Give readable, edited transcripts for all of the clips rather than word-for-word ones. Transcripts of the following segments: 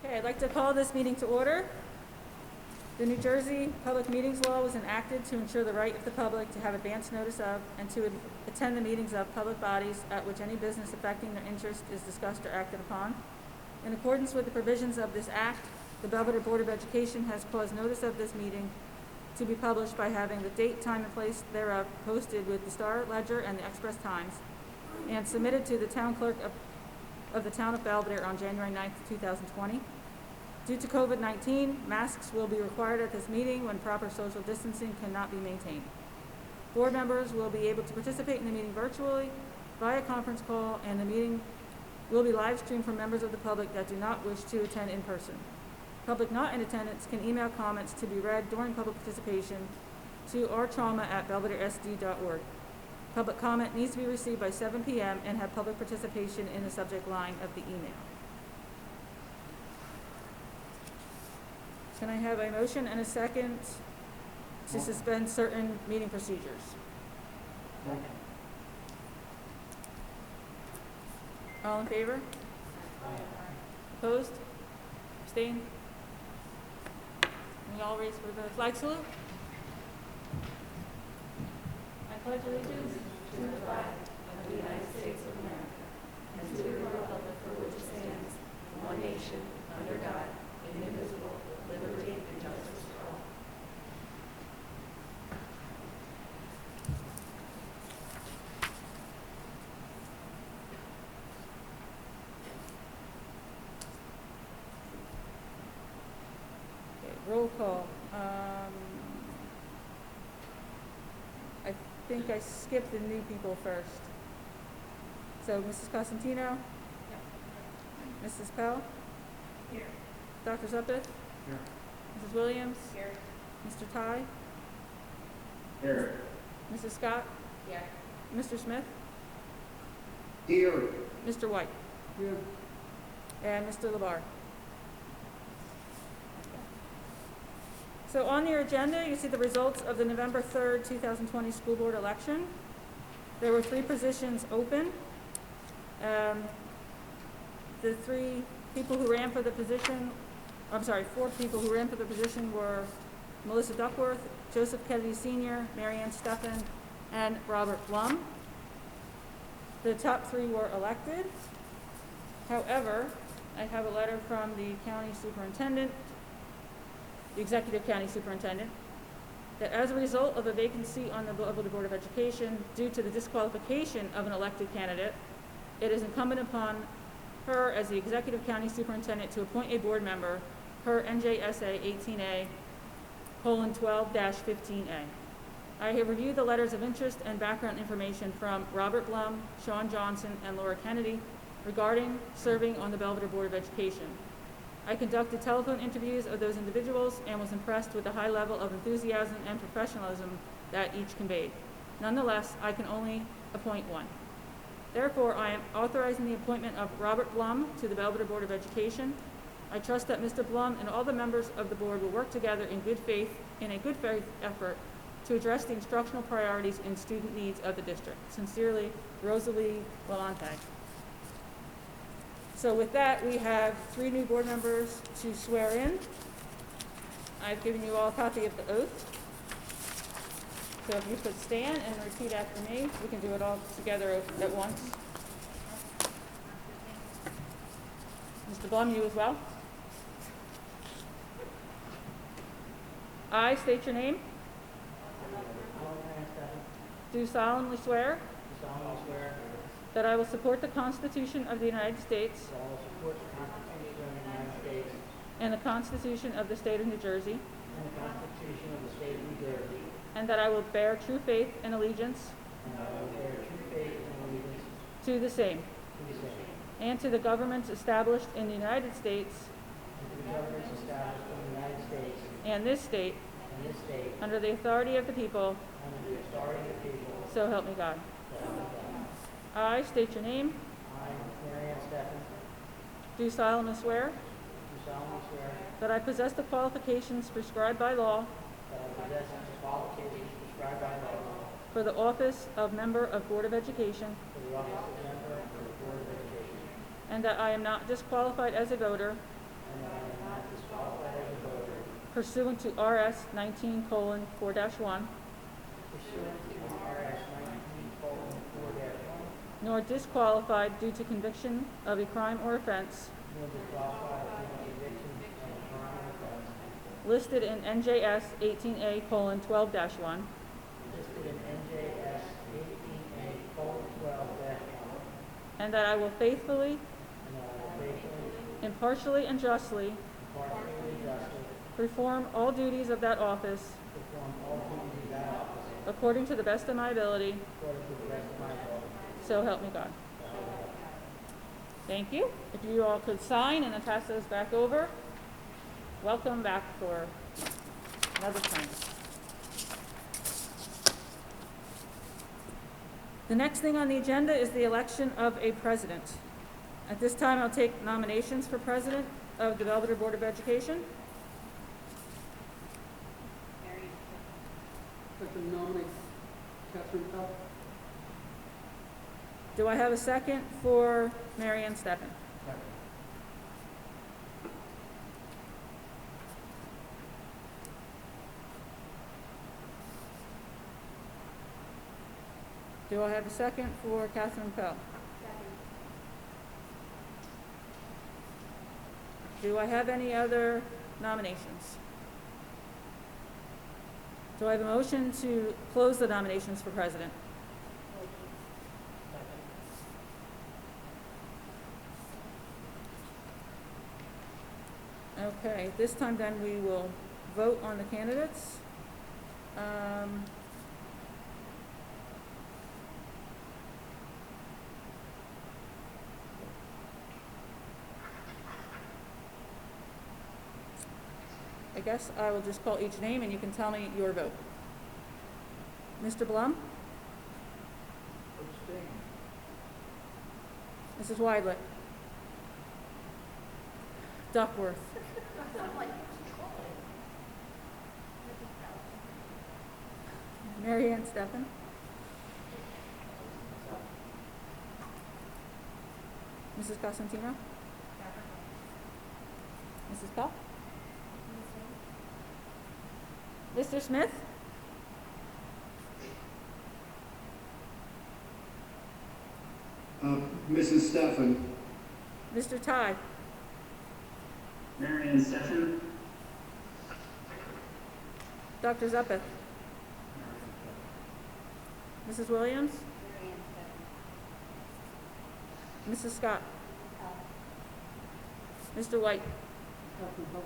Okay, I'd like to call this meeting to order. The New Jersey Public Meetings Law was enacted to ensure the right of the public to have advance notice of and to attend the meetings of public bodies at which any business affecting their interest is discussed or acted upon. In accordance with the provisions of this act, the Belvidere Board of Education has caused notice of this meeting to be published by having the date, time, and place thereof posted with the Star Ledger and the Express Times, and submitted to the town clerk of the town of Belvidere on January 9th, 2020. Due to COVID-19, masks will be required at this meeting when proper social distancing cannot be maintained. Board members will be able to participate in the meeting virtually via conference call, and the meeting will be live streamed for members of the public that do not wish to attend in person. Public not in attendance can email comments to be read during public participation to rtrauma@belvideresd.org. Public comment needs to be received by 7 p.m. and have public participation in the subject line of the email. Can I have a motion and a second to suspend certain meeting procedures? All in favor? Opposed? Abstained? We all raise for the flag salute. I pledge allegiance to the flag of the United States of America and to the republic for which it stands, one nation, under God, indivisible, with liberty and justice for all. Okay, roll call. I think I skipped the new people first. So Mrs. Cosentino? Mrs. Pell? Here. Dr. Zuppeth? Here. Mrs. Williams? Here. Mr. Ty? Here. Mrs. Scott? Here. Mr. Smith? Here. Mr. White? Here. And Mr. Labar. So on your agenda, you see the results of the November 3rd, 2020 school board election. There were 3 positions open. The 4 people who ran for the position were Melissa Duckworth, Joseph Kennedy Sr., Marianne Steffen, and Robert Blum. The top 3 were elected. However, I have a letter from the county superintendent, the executive county superintendent, that as a result of a vacancy on the Board of Education due to the disqualification of an elected candidate, it is incumbent upon her as the executive county superintendent to appoint a board member per NJSA 18A:12-15A. I have reviewed the letters of interest and background information from Robert Blum, Sean Johnson, and Laura Kennedy regarding serving on the Belvidere Board of Education. I conducted telephone interviews of those individuals and was impressed with the high level of enthusiasm and professionalism that each conveyed. Nonetheless, I can only appoint one. Therefore, I am authorizing the appointment of Robert Blum to the Belvidere Board of Education. I trust that Mr. Blum and all the members of the board will work together in a good faith effort to address the instructional priorities and student needs of the district. Sincerely, Rosalie Valente. So with that, we have 3 new board members to swear in. I've given you all a copy of the oath. So if you could stand and repeat after me, we can do it all together at once. Mr. Blum, you as well. I state your name. Do solemnly swear that I will support the Constitution of the United States and the Constitution of the State of New Jersey, and that I will bear true faith and allegiance to the same and to the governments established in the United States and this state under the authority of the people, so help me God. I state your name. I, Marianne Steffen, Do solemnly swear that I possess the qualifications prescribed by law that I possess the qualifications prescribed by law for the office of Member of Board of Education, for the office of member of the Board of Education, and that I am not disqualified as a voter and that I am not disqualified as a voter pursuant to RS 19:4-1, pursuant to RS 19:4-1, nor disqualified due to conviction of a crime or offense nor disqualified due to conviction of a crime or offense listed in NJS 18A:12-1, listed in NJS 18A:12-1, and that I will faithfully, and that I will faithfully, impartially, and justly impartially, and justly perform all duties of that office perform all duties of that office according to the best of my ability, according to the best of my ability. so help me God. Thank you. If you all could sign and then pass those back over. Welcome back for another term. The next thing on the agenda is the election of a president. At this time, I'll take nominations for president of the Belvidere Board of Education. I'd like to nominate Catherine Pell. Do I have a second for Mary Ann Steffen? Do I have a second for Catherine Pell? Do I have any other nominations? Do I have a motion to close the nominations for president? Okay, this time then we will vote on the candidates. I guess I will just call each name and you can tell me your vote. Mr. Blum? Mrs. Weidlich? Duckworth? Mary Ann Steffen? Mrs. Cosentino? Mrs. Pell? Mr. Smith? Mrs. Steffen. Mr. Ty? Mary Ann Steffen. Dr. Zuppeth? Mrs. Williams? Mrs. Scott? Mr. White? Catherine Pell.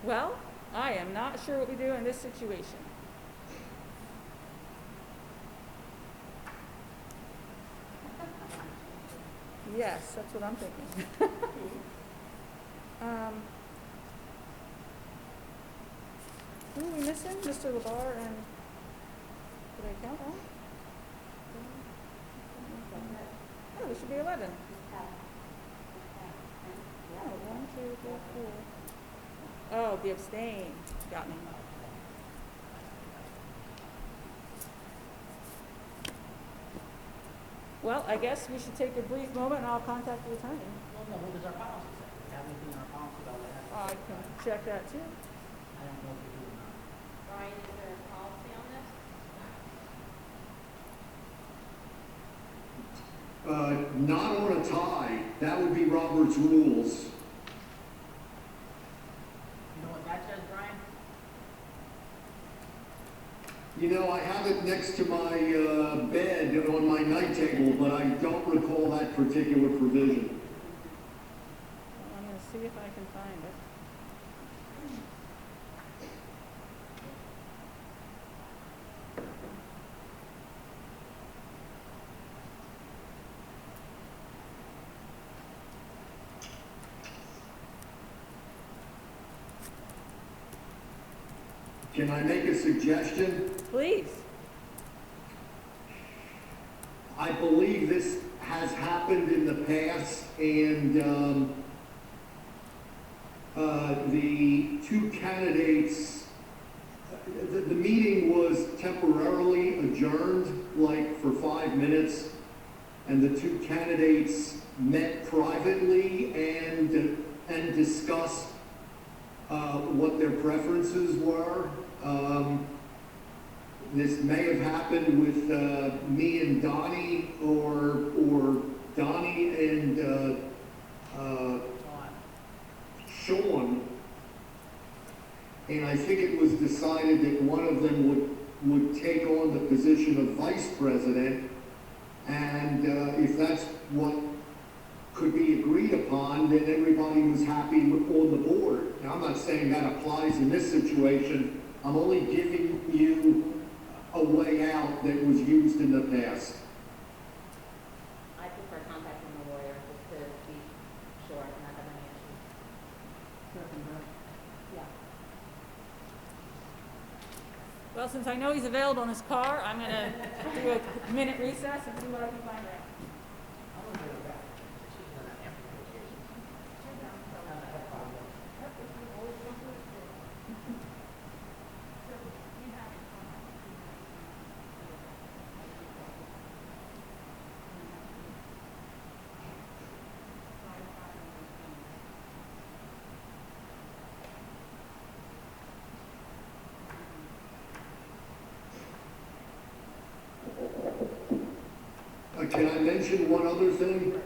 Well, I am not sure what we do in this situation. Yes, that's what I'm thinking. Who are we missing? Mr. LeBar and, did I count all? Oh, there should be 11. Oh, 1, 2, 3, 4. Oh, the abstain got me. Well, I guess we should take a brief moment and I'll contact the attorney. Well, no, what does our policy say? Do we have anything in our policy about what happens? I can check that too. I don't know if we do or not. Brian, is there a policy on this? Not on a tie. That would be Robert's rules. You know what that says, Brian? You know, I have it next to my bed on my night table, but I don't recall that particular provision. Well, I'm going to see if I can find it. Can I make a suggestion? Please. I believe this has happened in the past, and the two candidates temporarily adjourned, like for 5 minutes, and the two candidates met privately and discussed what their preferences were. This may have happened with me and Donnie, or Donnie and Sean. And I think it was decided that one of them would take on the position of vice president. And if that's what could be agreed upon, then everybody was happy on the board. Now, I'm not saying that applies in this situation. I'm only giving you a way out that was used in the past. I prefer contacting the lawyer just to be sure and not have any issues. Second that. Yeah. Well, since I know he's available in his car, I'm gonna do a minute recess and see what I can find out. I want to go back. She's done that after negotiations. That's fine. Can I mention one other thing?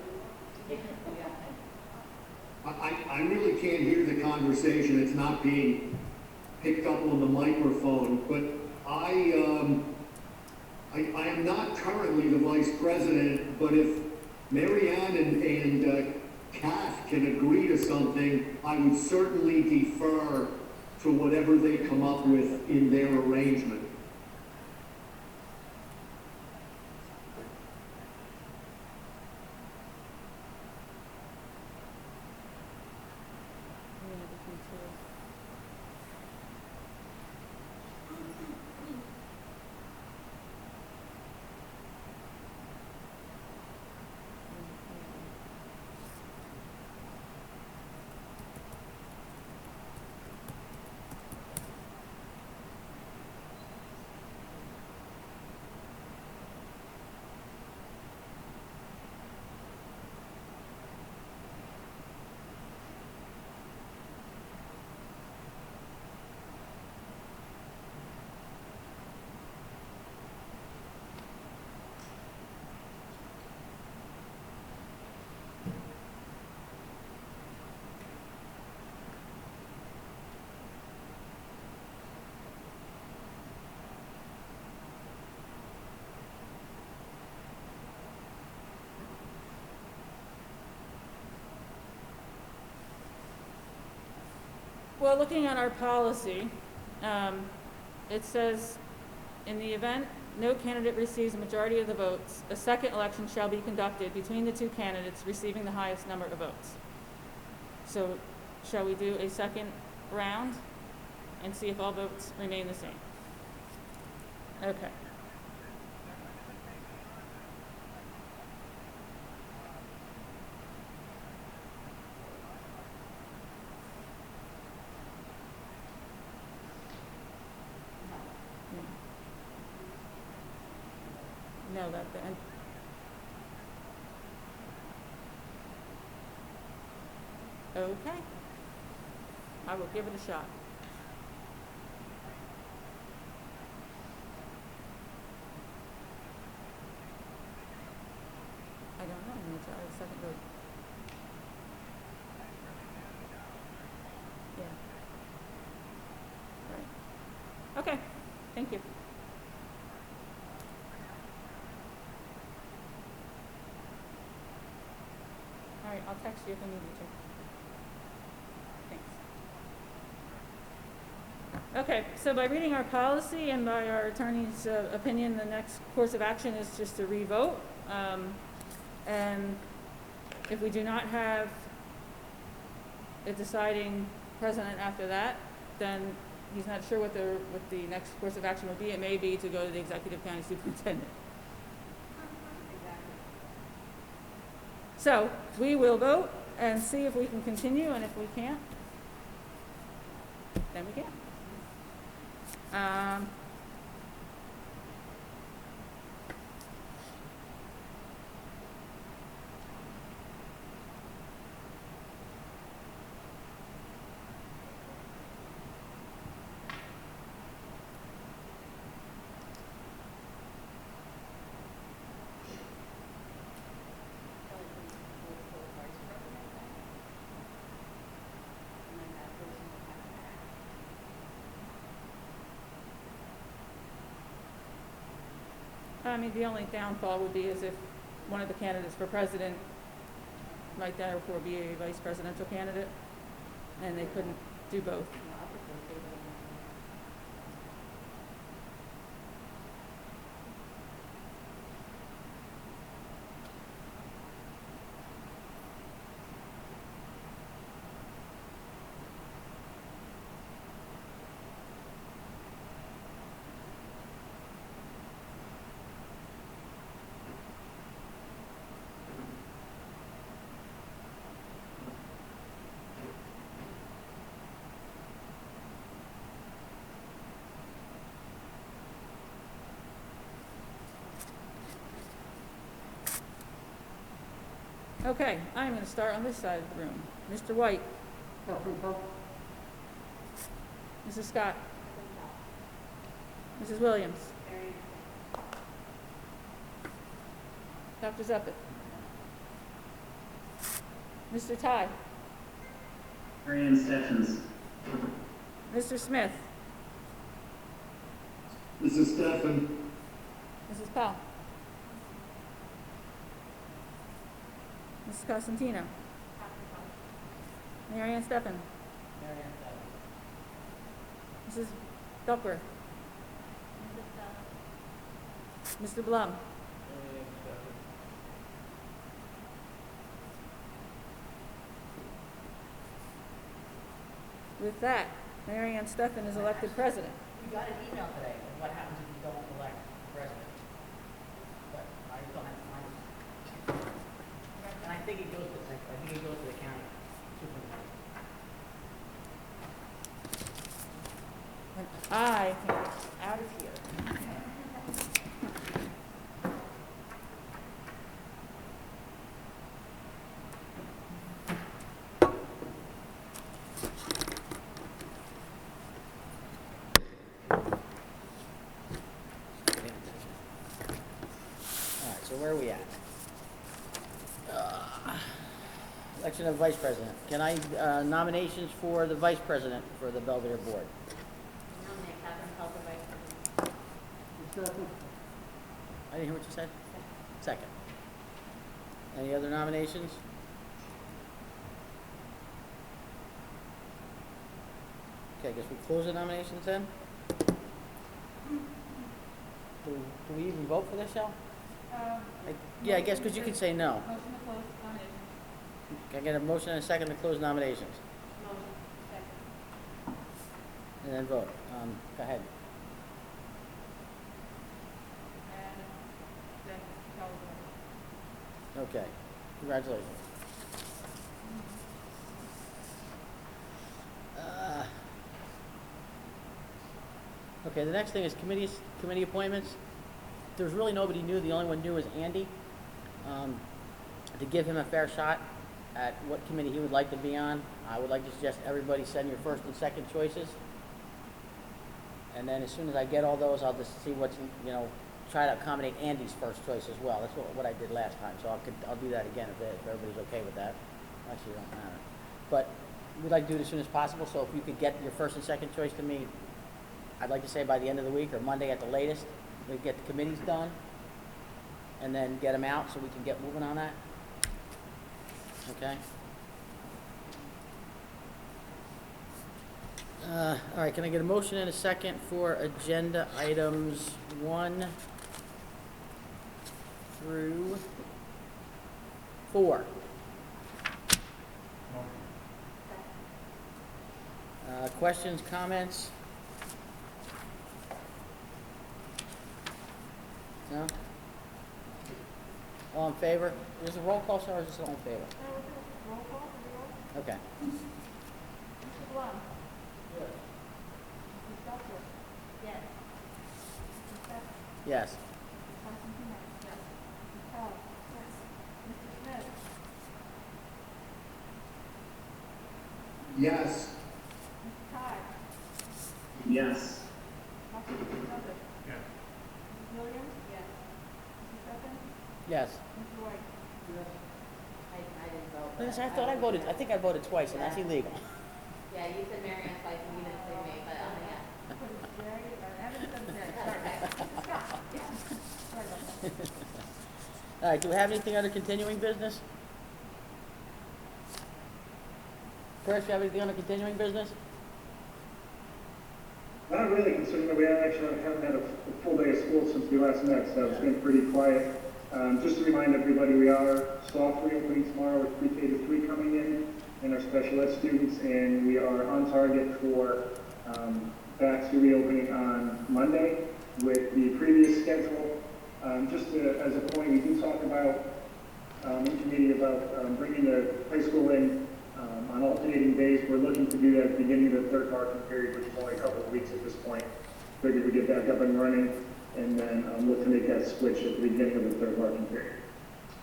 I really can't hear the conversation. It's not being picked up on the microphone, but I am not currently the vice president, but if Mary Ann and Kath can agree to something, I would certainly defer to whatever they come up with in their arrangement. Well, looking at our policy, it says, in the event no candidate receives a majority of the votes, a second election shall be conducted between the two candidates receiving the highest number of votes. So, shall we do a second round and see if all votes remain the same? Okay. No, that the end. Okay. I will give it a shot. I don't know. I'm going to try the second vote. Yeah. Right. Okay. Thank you. All right, I'll text you if I need you to. Thanks. Okay, so by reading our policy and by our attorney's opinion, the next course of action is just to revote. And if we do not have a deciding president after that, then he's not sure what the next course of action would be. It may be to go to the executive county superintendent. So we will vote and see if we can continue, and if we can't, then we can't. I mean, the only downfall would be is if one of the candidates for president might therefore be a vice presidential candidate, and they couldn't do both. Okay, I'm going to start on this side of the room. Mr. White, Self-report. Mrs. Scott, Mrs. Williams, Dr. Zuppet, Mr. Ty, Marianne Steffens. Mr. Smith, Mrs. Steffen, Mrs. Powell, Mrs. Costantino, Mary Ann Steffen, Marianne Steffens. Mrs. Duckworth, Mr. Blum, Marianne Steffens. With that, Mary Ann Steffen is elected president. We got an email today of what happens if you don't elect president. But I still have to find it. And I think it goes to the county superintendent. And I can get out of here. All right, so where are we at? Election of vice president. Can I, nominations for the vice president for the Belvidere board? Nominate Catherine Pell for vice president. Second. I didn't hear what you said. Second. Any other nominations? Okay, I guess we close the nominations then? Do we even vote for this, Shel? Yeah, I guess, because you can say no. Motion to close nominations. Can I get a motion and a second to close nominations? Motion, second. And then vote. Go ahead. And then tell them. Okay, congratulations. Okay, the next thing is committee appointments. There's really nobody new, the only one new is Andy. To give him a fair shot at what committee he would like to be on, I would like to suggest everybody send your first and second choices. And then as soon as I get all those, I'll just see what's, try to accommodate Andy's first choice as well. That's what I did last time, so I'll do that again if everybody's okay with that. Actually, it don't matter. But we'd like to do it as soon as possible, so if you could get your first and second choice to me, I'd like to say by the end of the week or Monday at the latest, we get the committees done and then get them out so we can get moving on that. Okay? All right, can I get a motion and a second for agenda items 1 through 4? Questions, comments? No? All in favor? Is this a roll call, sir, or is this all in favor? Roll call, Okay. Mr. Blum. Mrs. Duckworth. Yes. Mrs. Steffen. Yes. Mrs. Costantino. Yes. Mrs. Powell. Yes. Mr. Smith. yes. Mr. Ty. Yes. Dr. Zuppet. Yes. Mrs. Williams. Yes. Mrs. Steffen. Yes. Mr. White. I didn't vote. Look, but I think I voted twice, and that's illegal. Yeah, you said Mary Ann twice and you didn't say me, but, yeah. Put it Jerry, or Evan said Jerry. Sorry. Mrs. Scott. Yes. Sorry about that. All right, do we have anything under continuing business? Chris, you have anything under continuing business? Not really, considering that we actually haven't had a full day of school since we last met, so it's been pretty quiet. Just to remind everybody, we are soft reopening tomorrow with pre-K to 3 coming in and our special ed students, and we are on target for back to reopening on Monday with the previous schedule. As a point, we do talk about in committee about bringing the high school in on alternating days. We're looking to do that at the beginning of the third marking period, which is only a couple of weeks at this point. Figured we get back up and running, and then look to make that switch at the beginning of the third marking period.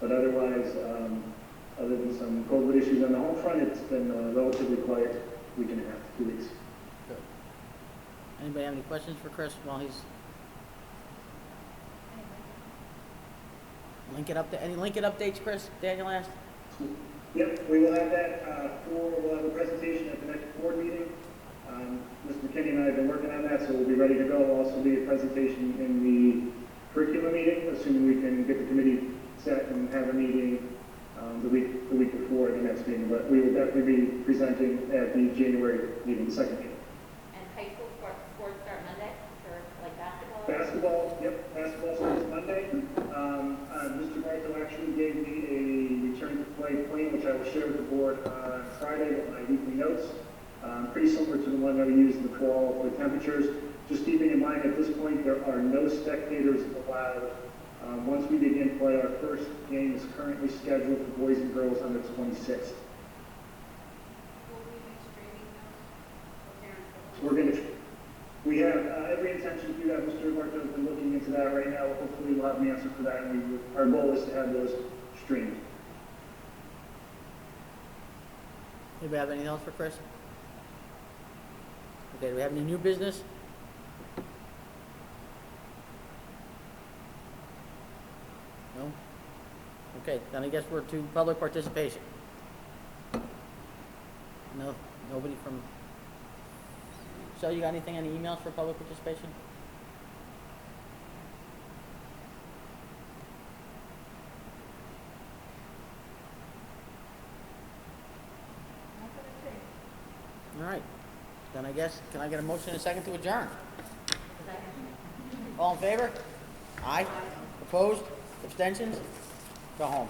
But otherwise, other than some COVID issues on the home front, it's been a relatively quiet week and a half, 2 weeks. Good. Anybody have any questions for Chris while he's... Any Lincoln updates, Chris? Daniel asked? Yep, we will have that we'll have a presentation at the next board meeting. Mr. McKinney and I have been working on that, so we'll be ready to go. We'll also be a presentation in the curriculum meeting, assuming we can get the committee set and have a meeting the week before the next meeting. But we will definitely be presenting at the January meeting, the second meeting. And high school sports start Monday, or like basketball? Basketball starts Monday. Mr. Bartow actually gave me a return to play plan, which I will share with the board on Friday with my weekly notes. Pretty similar to the one that we used in the fall for temperatures. Just keeping in mind at this point there are no spectators allowed. Once we begin play, our first game is currently scheduled for boys and girls on the 26th. So we have every intention to do that. Mr. Bartow has been looking into that right now. Hopefully we'll have an answer for that, and our goal is to have those streamed. Anybody have anything else for Chris? Okay, do we have any new business? No? Okay, then I guess we're to public participation. No, nobody from... So you got anything, any emails for public participation? All right, then I guess, can I get a motion and a second to adjourn? All in favor? Aye. Opposed? Abstentions? Go home.